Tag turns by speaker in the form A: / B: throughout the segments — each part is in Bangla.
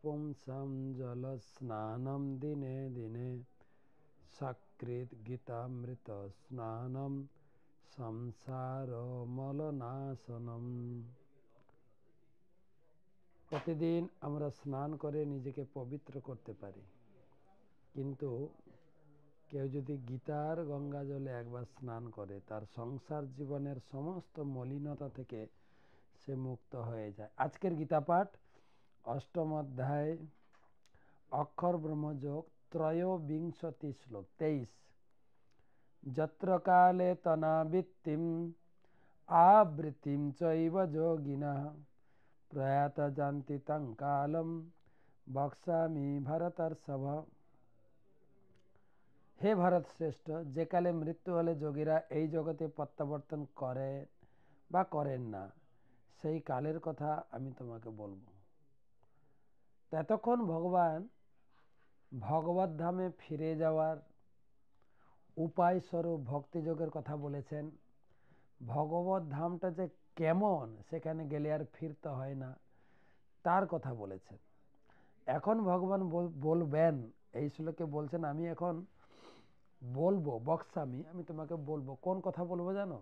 A: পুংসাম জল স্নানম দিনে দিনে সকৃত গীতামৃত স্নানম সংসার মলনাশনম। প্রতিদিন আমরা স্নান করে নিজেকে পবিত্র করতে পারি, কিন্তু কেউ যদি গীতার গঙ্গা জলে একবার স্নান করে তার সংসার জীবনের সমস্ত মলিনতা থেকে সে মুক্ত হয়ে যায়। আজকের গীতা পাঠ অষ্টম অধ্যায় অক্ষর ব্রহ্মযোগ ত্রয়োবিংশতি শ্লোক 23। যত্র কালে তনাবৃত্তিম আবৃত্তিম চৈব যোগিনঃ প্রয়াত জান্তি তং কালম বক্সামি ভরতর্ষভ। হে ভারত শ্রেষ্ঠ, যে কালে মৃত্যু হলে যোগীরা এই জগতে প্রত্যাবর্তন করেন বা করেন না, সেই কালের কথা আমি তোমাকে বলবো। ততক্ষণ ভগবান ভগবত ধামে ফিরে যাওয়ার উপায় স্বরূপ ভক্তিযোগের কথা বলেছেন। ভগবত ধামটা যে কেমন, সেখানে গেলে আর ফিরতে হয় না, তার কথা বলেছেন। এখন ভগবান বলবেন, এই শ্লোকে বলছেন আমি এখন বলবো, বক্সামি, আমি তোমাকে বলবো। কোন কথা বলবো জানো?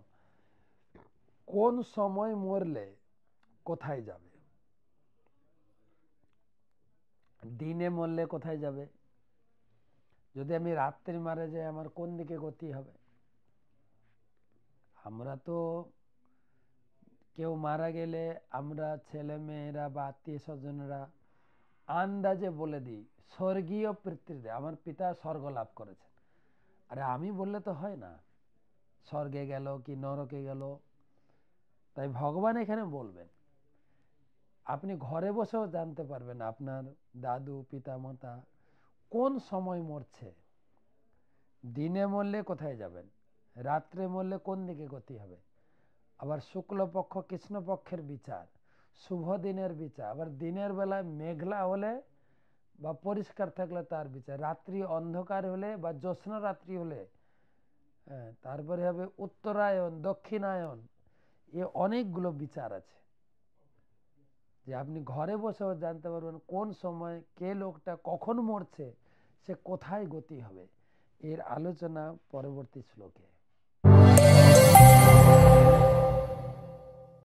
A: কোন সময় মরলে কোথায় যাবে, দিনে মরলে কোথায় যাবে, যদি আমি রাত্রি মারা যাই আমার কোন দিকে গতি হবে। আমরা তো কেউ মারা গেলে আমরা ছেলে মেয়েরা বা আত্মীয় স্বজনরা আন্দাজে বলে দিই স্বর্গীয় পিতৃদেব, আমার পিতা স্বর্গ লাভ করেছেন। আরে আমি বললে তো হয় না, স্বর্গে গেল কি নরকে গেল। তাই ভগবান এখানে বলবেন। আপনি ঘরে বসেও জানতে পারবেন আপনার দাদু পিতামাতা কোন সময় মরছে। দিনে মরলে কোথায় যাবেন, রাত্রে মরলে কোন দিকে গতি হবে। আবার শুক্লপক্ষ কৃষ্ণপক্ষের বিচার, শুভ দিনের বিচার, আবার দিনের বেলায় মেঘলা হলে বা পরিষ্কার থাকলে তার বিচার, রাত্রি অন্ধকার হলে বা জ্যোৎস্না রাত্রি হলে, তারপরে হবে উত্তরায়ণ দক্ষিণায়ন। এ অনেকগুলো বিচার আছে যে আপনি ঘরে বসেও জানতে পারবেন কোন সময় কে লোকটা কখন মরছে, সে কোথায় গতি হবে। এর আলোচনা পরবর্তী শ্লোকে।